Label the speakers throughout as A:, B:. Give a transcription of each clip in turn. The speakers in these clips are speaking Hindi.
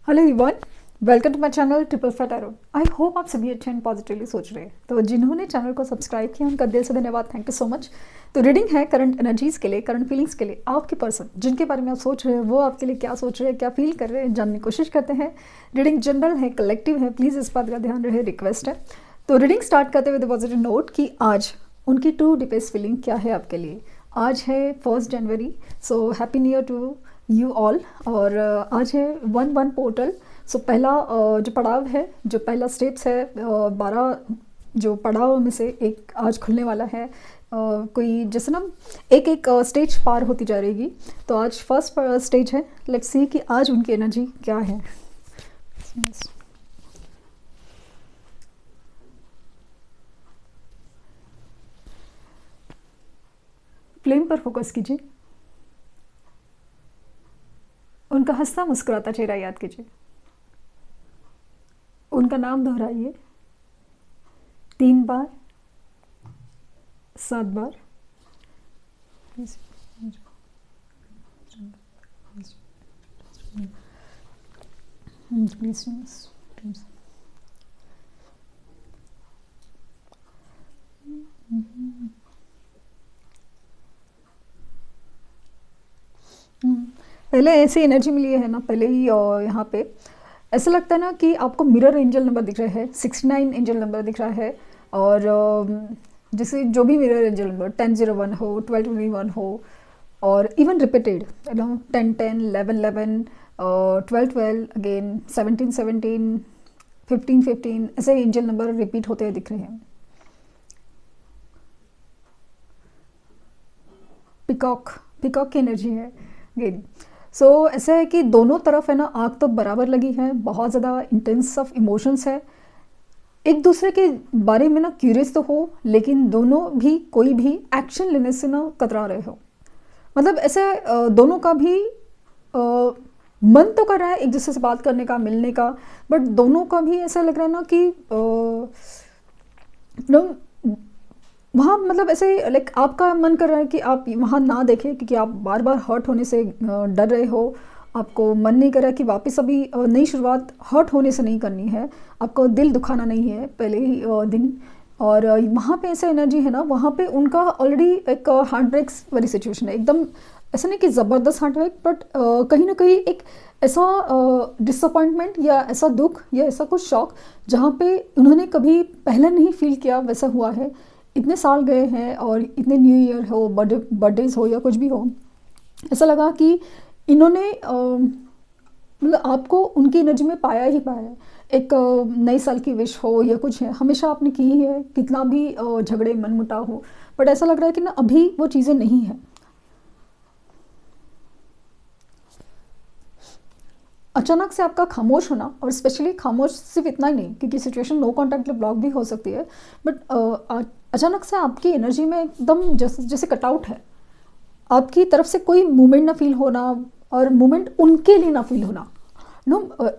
A: Hello everyone, welcome to my channel triple fat arrow. I hope आप सभी अच्छे एंड पॉजिटिवली सोच रहे हैं। तो जिन्होंने चैनल को सब्सक्राइब किया उनका दिल से धन्यवाद, थैंक यू सो मच। तो रीडिंग है करंट एनर्जीज के लिए, करंट फीलिंग्स के लिए। आपके पर्सन जिनके बारे में आप सोच रहे हैं वो आपके लिए क्या सोच रहे हैं, क्या फील कर रहे हैं, जानने की कोशिश करते हैं। रीडिंग जनरल है, कलेक्टिव है, प्लीज़ इस बात का ध्यान रहे, रिक्वेस्ट है। तो रीडिंग स्टार्ट करते हुए पॉजिटिव नोट कि आज उनकी ट्रू डीपेस्ट फीलिंग क्या है आपके लिए। आज है 1 जनवरी, so happy new year to you all. और आज है 1/1 पोर्टल। सो पहला जो पड़ाव है, जो पहला स्टेप्स है, 12 जो पड़ाव में से एक आज खुलने वाला है। कोई जैसे ना एक एक स्टेज पार होती जा रहेगी। तो आज फर्स्ट स्टेज है। लेट्स सी कि आज उनकी एनर्जी क्या है। फ्लेम पर फोकस कीजिए, उनका हंसता मुस्कुराता चेहरा याद कीजिए, उनका नाम दोहराइए 3 बार, 7 बार। प्लीज पहले ऐसी एनर्जी मिली है ना, पहले ही यहाँ पे ऐसा लगता है ना कि आपको मिरर एंजल नंबर दिख रहा है, 69 एंजल नंबर दिख रहा है। और जैसे जो भी मिरर एंजल नंबर 1001 हो, 1221 हो, और इवन रिपीटेड 1010, 1111, 1212, अगेन 1717, 1515, ऐसे एंजल नंबर रिपीट होते हुए दिख रहे हैं। पिकॉक की एनर्जी है अगेन। सो ऐसा है कि दोनों तरफ है ना आग तो बराबर लगी है, बहुत ज़्यादा इंटेंस ऑफ इमोशंस है। एक दूसरे के बारे में ना क्यूरियस तो हो, लेकिन दोनों भी कोई भी एक्शन लेने से ना कतरा रहे हो। मतलब ऐसे दोनों का भी मन तो कर रहा है एक दूसरे से बात करने का, मिलने का, बट दोनों का भी ऐसा लग रहा है ना कि वहाँ मतलब ऐसे लाइक आपका मन कर रहा है कि आप वहाँ ना देखें, क्योंकि आप बार बार हर्ट होने से डर रहे हो। आपको मन नहीं कर रहा कि वापस अभी नई शुरुआत हर्ट होने से नहीं करनी है, आपको दिल दुखाना नहीं है पहले ही दिन। और वहाँ पे ऐसा एनर्जी है ना, वहाँ पे उनका ऑलरेडी एक हार्ट ब्रेक्स वाली सिचुएशन है। एकदम ऐसा नहीं कि ज़बरदस्त हार्ट ब्रेक, बट कहीं ना कहीं एक ऐसा डिसअपॉइंटमेंट या ऐसा दुख या ऐसा कुछ शॉक जहाँ पे उन्होंने कभी पहले नहीं फील किया वैसा हुआ है। इतने साल गए हैं और इतने न्यू ईयर हो, बर्थडेज हो या कुछ भी हो, ऐसा लगा कि इन्होंने मतलब आपको उनकी एनर्जी में पाया ही पाया है। एक नए साल की विश हो या कुछ है, हमेशा आपने की ही है, कितना भी झगड़े मनमुटाव हो, बट ऐसा लग रहा है कि ना अभी वो चीज़ें नहीं हैं। अचानक से आपका खामोश होना, और स्पेशली खामोश सिर्फ इतना ही नहीं, क्योंकि सिचुएशन नो कॉन्टैक्ट ब्लॉक भी हो सकती है, बट अचानक से आपकी एनर्जी में एकदम जैसे कटआउट है। आपकी तरफ से कोई मूवमेंट ना फील होना, और मूवमेंट उनके लिए ना फील होना,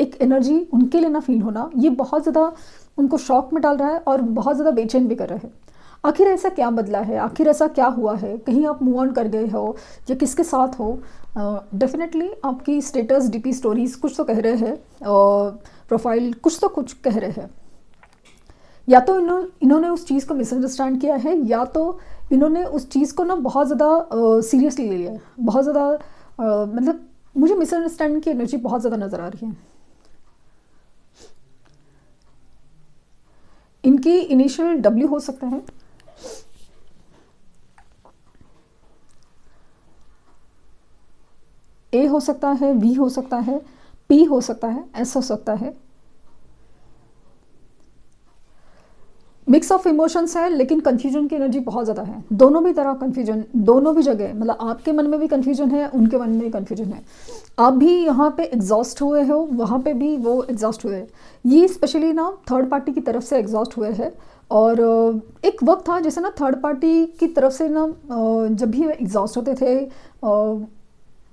A: एक एनर्जी उनके लिए ना फील होना, ये बहुत ज़्यादा उनको शॉक में डाल रहा है और बहुत ज़्यादा बेचैन भी कर रहा है। आखिर ऐसा क्या बदला है, आखिर ऐसा क्या हुआ है, कहीं आप मूव ऑन कर गए हो या किसके साथ हो। डेफिनेटली आपकी स्टेटस, डीपी स्टोरीज कुछ तो कह रहे हैं, प्रोफाइल कुछ कह रहे हैं। या तो इन्होंने उस चीज़ को मिसअंडरस्टैंड किया है, या तो इन्होंने उस चीज़ को ना बहुत ज़्यादा सीरियसली ले लिया है, बहुत ज़्यादा मतलब मुझे मिसअंडरस्टैंडिंग की एनर्जी बहुत ज़्यादा नज़र आ रही है। इनकी इनिशियल डब्ल्यू हो सकता है, ए हो सकता है, वी हो सकता है, पी हो सकता है, एस हो सकता है। मिक्स ऑफ इमोशंस है, लेकिन कन्फ्यूजन की एनर्जी बहुत ज़्यादा है। दोनों भी तरह कन्फ्यूजन, दोनों भी जगह, मतलब आपके मन में भी कन्फ्यूजन है, उनके मन में भी कन्फ्यूजन है। आप भी यहाँ पे एग्जॉस्ट हुए हो, वहाँ पे भी वो एग्जॉस्ट हुए हैं। ये स्पेशली ना थर्ड पार्टी की तरफ से एग्जॉस्ट हुए हैं। और एक वक्त था जैसे ना थर्ड पार्टी की तरफ से ना जब भी एग्जॉस्ट होते थे,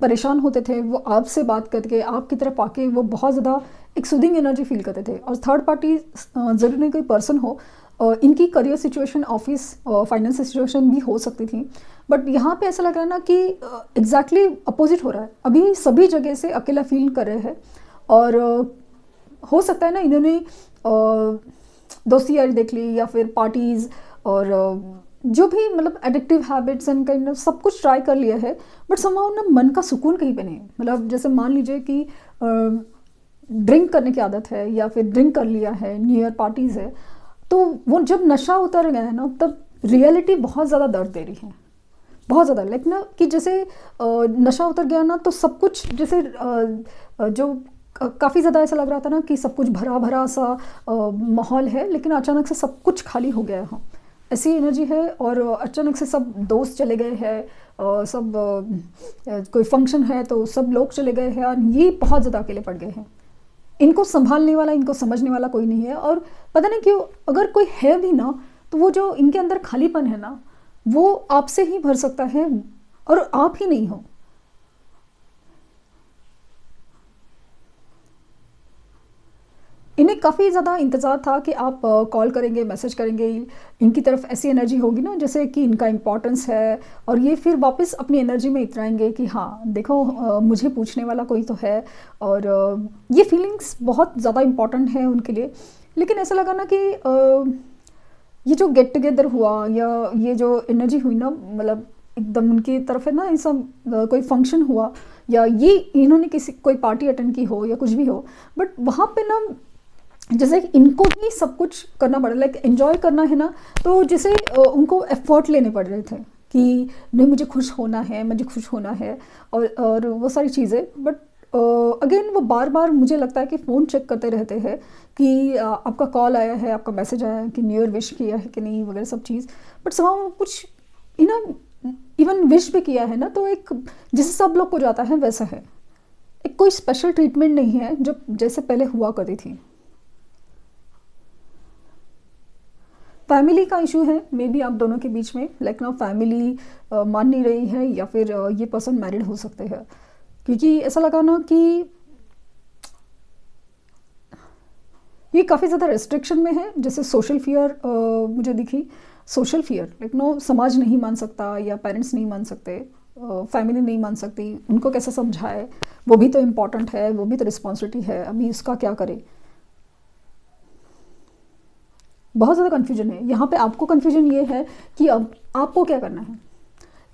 A: परेशान होते थे, वो आपसे बात करके आपकी तरफ आके वो बहुत ज़्यादा एक सूदिंग एनर्जी फील करते थे। और थर्ड पार्टी ज़रूरी नहीं कोई पर्सन हो, इनकी career situation, office, finance situation भी हो सकती थी। बट यहाँ पे ऐसा लग रहा है ना कि एग्जैक्टली अपोजिट हो रहा है। अभी सभी जगह से अकेला फील कर रहे हैं और हो सकता है ना इन्होंने दोस्ती यारी देख ली या फिर पार्टीज़ और जो भी मतलब addictive habits and kind of सब कुछ ट्राई कर लिया है, बट समहाउ ना मन का सुकून कहीं पे नहीं है। मतलब जैसे मान लीजिए कि ड्रिंक करने की आदत है या फिर ड्रिंक कर लिया है, न्यू ईयर पार्टीज़ है, तो वो जब नशा उतर गया है ना, तब रियलिटी बहुत ज़्यादा दर्द दे रही है, बहुत ज़्यादा। लाइक ना कि जैसे नशा उतर गया ना, तो सब कुछ जैसे जो काफ़ी ज़्यादा ऐसा लग रहा था ना कि सब कुछ भरा भरा सा माहौल है, लेकिन अचानक से सब कुछ खाली हो गया है। ऐसी एनर्जी है। और अचानक से सब दोस्त चले गए हैं, सब कोई फंक्शन है तो सब लोग चले गए हैं, और ये बहुत ज़्यादा अकेले पड़ गए हैं। इनको संभालने वाला, इनको समझने वाला कोई नहीं है। और पता नहीं क्यों, अगर कोई है भी ना, तो वो जो इनके अंदर खालीपन है ना, वो आपसे ही भर सकता है और आप ही नहीं हो। इन्हें काफ़ी ज़्यादा इंतज़ार था कि आप कॉल करेंगे, मैसेज करेंगे, इनकी तरफ ऐसी एनर्जी होगी ना जैसे कि इनका इम्पोर्टेंस है, और ये फिर वापस अपनी एनर्जी में इतराएंगे कि हाँ देखो, मुझे पूछने वाला कोई तो है। और ये फीलिंग्स बहुत ज़्यादा इम्पॉर्टेंट है उनके लिए। लेकिन ऐसा लगा ना कि ये जो गेट टुगेदर हुआ या ये जो एनर्जी हुई ना, मतलब एकदम उनकी तरफ है ना, ये सब कोई फंक्शन हुआ या ये इन्होंने किसी कोई पार्टी अटेंड की हो या कुछ भी हो, बट वहाँ पे ना जैसे कि इनको ही सब कुछ करना पड़ा, लाइक एंजॉय करना है ना, तो जैसे उनको एफर्ट लेने पड़ रहे थे कि नहीं मुझे खुश होना है, मुझे खुश होना है, और वो सारी चीज़ें। बट अगेन वो बार बार मुझे लगता है कि फ़ोन चेक करते रहते हैं कि आपका कॉल आया है, आपका मैसेज आया है कि न्यू ईयर विश किया है कि नहीं, वगैरह सब चीज़। बट समहाउ कुछ इवन विश भी किया है ना, तो एक जैसे सब लोग को जाता है वैसा है, एक कोई स्पेशल ट्रीटमेंट नहीं है जो जैसे पहले हुआ करती थी। फैमिली का इशू है मे बी आप दोनों के बीच में, लाइक ना फैमिली मान नहीं रही है, या फिर ये पर्सन मैरिड हो सकते हैं, क्योंकि ऐसा लगा ना कि ये काफ़ी ज़्यादा रेस्ट्रिक्शन में है। जैसे सोशल फियर मुझे दिखी, सोशल फियर लाइक नो, समाज नहीं मान सकता या पेरेंट्स नहीं मान सकते, फैमिली नहीं मान सकती, उनको कैसे समझाए, वो भी तो इम्पॉर्टेंट है, वो भी तो रिस्पॉन्सिबिलिटी है, अभी उसका क्या करे। बहुत ज़्यादा कन्फ्यूजन है यहाँ पे। आपको कन्फ्यूजन ये है कि अब आपको क्या करना है,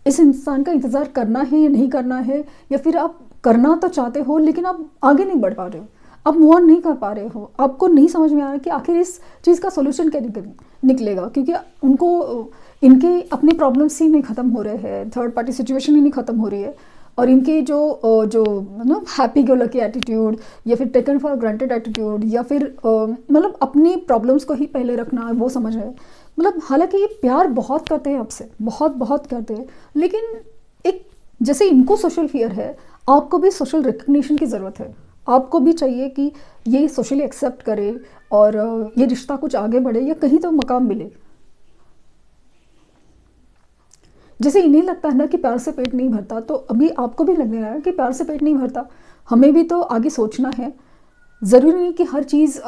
A: इस इंसान का इंतज़ार करना है या नहीं करना है, या फिर आप करना तो चाहते हो लेकिन आप आगे नहीं बढ़ पा रहे हो, आप मूव ऑन नहीं कर पा रहे हो, आपको नहीं समझ में आ रहा कि आखिर इस चीज़ का सोल्यूशन क्या निकलेगा, क्योंकि उनको इनके अपने प्रॉब्लम्स ही नहीं ख़त्म हो रहे हैं, थर्ड पार्टी सिचुएशन ही नहीं ख़त्म हो रही है, और इनके जो हैप्पी गो लकी एटीट्यूड या फिर टेकन फॉर ग्रांटेड एटीट्यूड, या फिर मतलब अपनी प्रॉब्लम्स को ही पहले रखना, वो समझ है। मतलब हालांकि ये प्यार बहुत करते हैं आपसे, बहुत बहुत करते हैं, लेकिन एक जैसे इनको सोशल फियर है, आपको भी सोशल रिकग्निशन की ज़रूरत है। आपको भी चाहिए कि ये सोशली एक्सेप्ट करे और ये रिश्ता कुछ आगे बढ़े या कहीं तो मकाम मिले। जैसे इन्हें लगता है ना कि प्यार से पेट नहीं भरता, तो अभी आपको भी लगने लगा कि प्यार से पेट नहीं भरता, हमें भी तो आगे सोचना है। ज़रूरी नहीं कि हर चीज़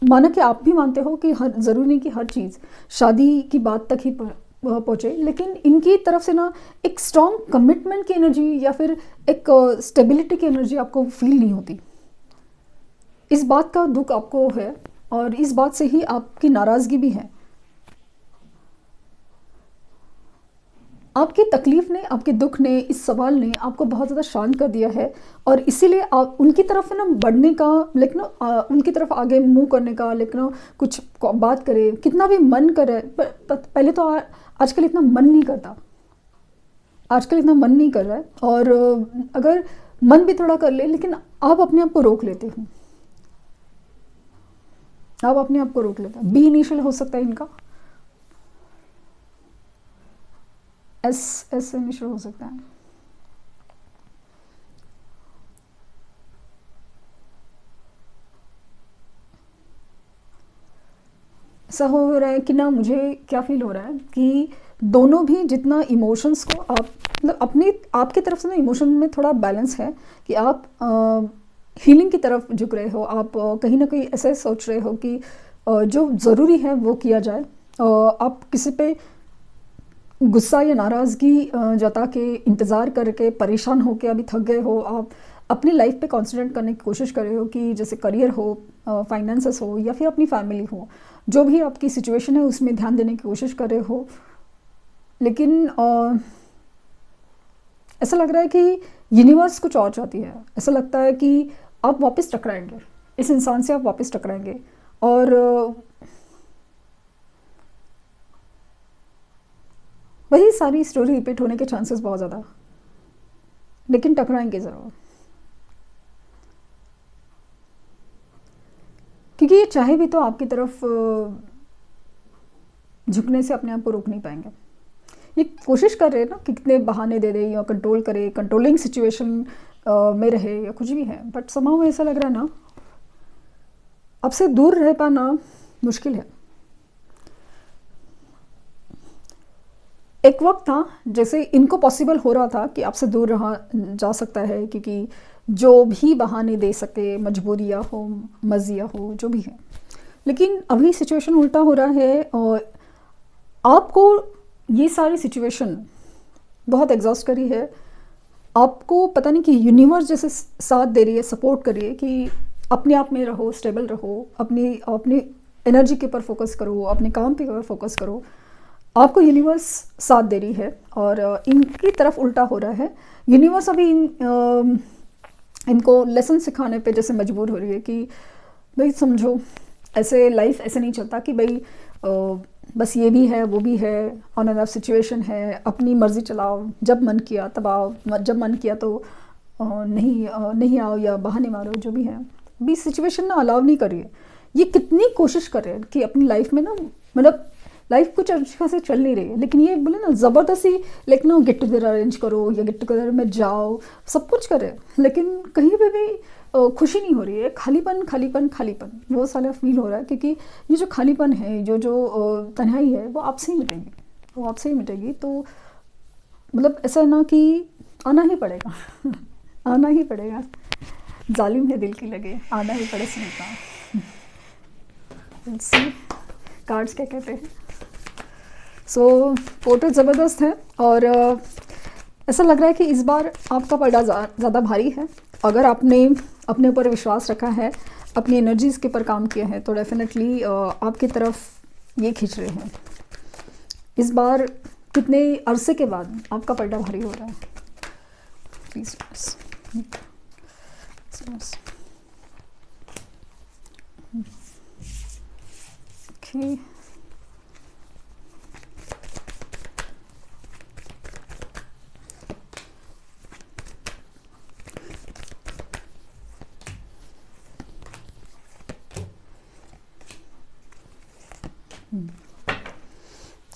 A: माना कि आप भी मानते हो कि ज़रूरी नहीं कि हर चीज़ शादी की बात तक ही पहुँचे, लेकिन इनकी तरफ से ना एक स्ट्रॉन्ग कमिटमेंट की एनर्जी या फिर एक स्टेबिलिटी की एनर्जी आपको फील नहीं होती। इस बात का दुख आपको है और इस बात से ही आपकी नाराज़गी भी है। आपकी तकलीफ़ ने, आपके दुख ने, इस सवाल ने आपको बहुत ज़्यादा शांत कर दिया है, और इसीलिए आप उनकी तरफ ना बढ़ने का, लेकिन उनकी तरफ आगे मूव करने का, लेकिन कुछ बात करे, कितना भी मन करे, पहले तो आजकल इतना मन नहीं करता, आजकल इतना मन नहीं कर रहा है, और अगर मन भी थोड़ा कर ले, लेकिन आप अपने आप को रोक लेते हो, आप अपने आप को रोक लेते हैं। बी इनिशियल हो सकता है इनका, एस इनिशियल हो सकता है। ऐसा हो रहा है कि ना, मुझे क्या फील हो रहा है कि दोनों भी जितना इमोशंस को आप मतलब अपनी आपकी तरफ से ना इमोशन में थोड़ा बैलेंस है कि आप हीलिंग की तरफ झुक रहे हो, आप कहीं ना कहीं ऐसे सोच रहे हो कि जो ज़रूरी है वो किया जाए। आप किसी पे गुस्सा या नाराज़गी जता के, इंतज़ार करके, परेशान होके अभी थक गए हो, आप अपनी लाइफ पे कॉन्सेंट्रेट करने की कोशिश कर रहे हो कि जैसे करियर हो, फाइनेंसेस हो या फिर अपनी फैमिली हो, जो भी आपकी सिचुएशन है उसमें ध्यान देने की कोशिश कर रहे हो। लेकिन ऐसा लग रहा है कि यूनिवर्स कुछ और चाहती है। ऐसा लगता है कि आप वापस टकराएंगे, इस इंसान से आप वापस टकराएंगे और वही सारी स्टोरी रिपीट होने के चांसेस बहुत ज़्यादा, लेकिन टकराएंगे ज़रूर। क्योंकि ये चाहे भी तो आपकी तरफ झुकने से अपने आप को रोक नहीं पाएंगे। ये कोशिश कर रहे हैं ना कि कितने बहाने दे दे या कंट्रोल करे, कंट्रोलिंग सिचुएशन में रहे या कुछ भी है, बट समाव ऐसा लग रहा है ना आपसे दूर रह पाना मुश्किल है। एक वक्त था जैसे इनको पॉसिबल हो रहा था कि आपसे दूर रहा जा सकता है, क्योंकि जो भी बहाने दे सके, मजबूरियाँ हो, मर्जियाँ हो, जो भी है। लेकिन अभी सिचुएशन उल्टा हो रहा है और आपको ये सारी सिचुएशन बहुत एग्जॉस्ट करी है। आपको पता नहीं कि यूनिवर्स जैसे साथ दे रही है, सपोर्ट कर रही है कि अपने आप में रहो, स्टेबल रहो, अपनी एनर्जी के ऊपर फोकस करो, अपने काम पे ऊपर फोकस करो। आपको यूनिवर्स साथ दे रही है और इनकी तरफ उल्टा हो रहा है। यूनिवर्स अभी इनको लेसन सिखाने पे जैसे मजबूर हो रही है कि भाई समझो, ऐसे लाइफ ऐसे नहीं चलता कि भाई बस ये भी है वो भी है, ऑन एंड ऑफ सिचुएशन है, अपनी मर्ज़ी चलाओ, जब मन किया तब आओ, जब मन किया तो नहीं आओ या बहाने मारो, जो भी है। अभी सिचुएशन ना अलाउ नहीं कर रही है। ये कितनी कोशिश कर रहे हैं कि अपनी लाइफ में ना, मतलब लाइफ कुछ अच्छा से चल नहीं रही है, लेकिन ये बोले ना ज़बरदस्ती लाइक ना गेट टुगेदर अरेंज करो या गेट टुगेदर में जाओ, सब कुछ करे, लेकिन कहीं पे भी खुशी नहीं हो रही है। खालीपन खालीपन खालीपन वो सारा फील हो रहा है, क्योंकि ये जो खालीपन है, जो तन्हाई है, वो आपसे ही मिटेगी, वो आपसे ही मिटेगी। तो मतलब ऐसा है ना कि आना ही पड़ेगा आना ही पड़ेगा। जालिम है दिल की लगे, आना ही पड़े सुनता। कार्ड्स क्या कहते हैं। सो पोर्ट्रेट ज़बरदस्त है और ऐसा लग रहा है कि इस बार आपका पलड़ा ज़्यादा भारी है। अगर आपने अपने ऊपर विश्वास रखा है, अपनी एनर्जीज़ के ऊपर काम किया है, तो डेफिनेटली आपकी तरफ ये खींच रहे हैं। इस बार कितने अरसे के बाद आपका पलड़ा भारी हो रहा है। Please okay,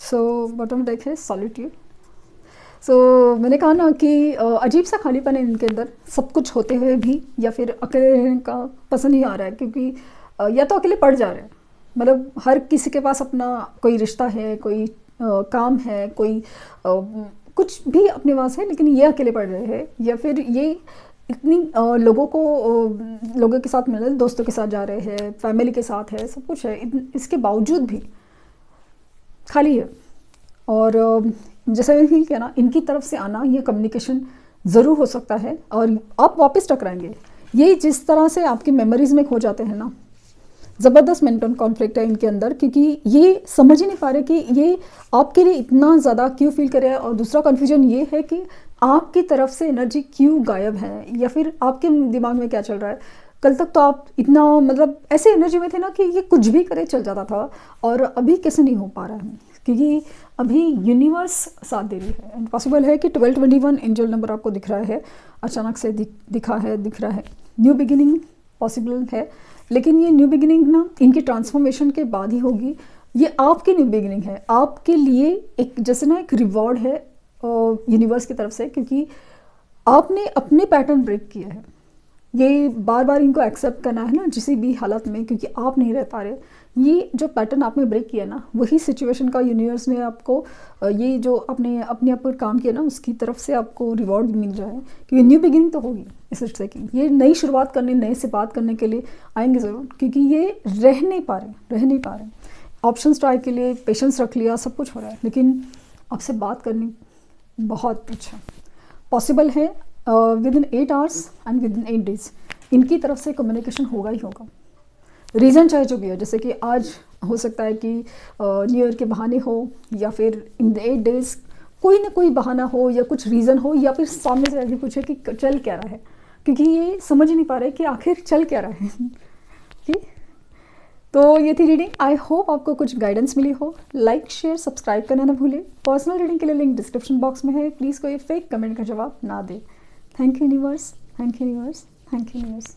A: so bottom deck है सॉलिट्यूड। सो मैंने कहा ना कि अजीब सा खालीपन है इनके अंदर, सब कुछ होते हुए भी, या फिर अकेले रहने का पसंद नहीं आ रहा है, क्योंकि या तो अकेले पड़ जा रहे हैं, मतलब हर किसी के पास अपना कोई रिश्ता है, कोई काम है, कोई कुछ भी अपने पास है, लेकिन ये अकेले पड़ रहे हैं, या फिर ये इतनी लोगों के साथ मिल रहे, दोस्तों के साथ जा रहे हैं, फैमिली के साथ है, सब कुछ है, इसके बावजूद भी खाली है। और जैसे मैंने किया ना, इनकी तरफ से आना, ये कम्युनिकेशन ज़रूर हो सकता है और आप वापस टकराएंगे। ये जिस तरह से आपकी मेमोरीज़ में खो जाते हैं ना, ज़बरदस्त मेंटल कॉन्फ्लिक्ट है इनके अंदर, क्योंकि ये समझ ही नहीं पा रहे कि ये आपके लिए इतना ज़्यादा क्यों फील कर रहे हैं। और दूसरा कन्फ्यूजन ये है कि आपकी तरफ से एनर्जी क्यों गायब है, या फिर आपके दिमाग में क्या चल रहा है। कल तक तो आप इतना मतलब ऐसे एनर्जी में थे ना कि ये कुछ भी करे चल जाता था, और अभी कैसे नहीं हो पा रहा है, क्योंकि अभी यूनिवर्स साथ दे रही है। एंड पॉसिबल है कि 1221 एंजल नंबर आपको दिख रहा है, अचानक से दिख रहा है। न्यू बिगिनिंग पॉसिबल है, लेकिन ये न्यू बिगिनिंग ना इनकी ट्रांसफॉर्मेशन के बाद ही होगी। ये आपकी न्यू बिगिनिंग है, आपके लिए एक जैसे ना एक रिवॉर्ड है यूनिवर्स की तरफ से, क्योंकि आपने अपने पैटर्न ब्रेक किया है। ये बार बार इनको एक्सेप्ट करना है ना किसी भी हालत में, क्योंकि आप नहीं रह पा रहे। ये जो पैटर्न आपने ब्रेक किया ना, वही सिचुएशन का यूनिवर्स ने आपको ये जो आपने अपने आप पर काम किया ना, उसकी तरफ से आपको रिवॉर्ड भी मिल रहा है, क्योंकि न्यू बिगिनिंग तो होगी इस रिश्ते की। ये नई शुरुआत करने, नए से बात करने के लिए आएंगे ज़रूर, क्योंकि ये रह नहीं पा रहे। ऑप्शंस ट्राई के लिए पेशेंस रख लिया, सब कुछ हो रहा है, लेकिन आपसे बात करनी बहुत अच्छा पॉसिबल है। With in 8 hours and with in 8 days इनकी तरफ से कम्युनिकेशन होगा ही होगा। रीज़न चाहे जो भी हो, जैसे कि आज हो सकता है कि न्यू ईयर के बहाने हो, या फिर इन द 8 डेज कोई ना कोई बहाना हो या कुछ रीज़न हो, या फिर सामने से आके पूछे कि चल क्या रहा है, क्योंकि ये समझ नहीं पा रहे कि आखिर चल क्या रहा है। ठीक, तो ये थी रीडिंग। आई होप आपको कुछ गाइडेंस मिली हो। लाइक शेयर सब्सक्राइब करना ना भूलें। पर्सनल रीडिंग के लिए लिंक डिस्क्रिप्शन बॉक्स में है, प्लीज़ कोई फेक कमेंट का जवाब ना दे। Thank you universe, thank you universe, thank you universe.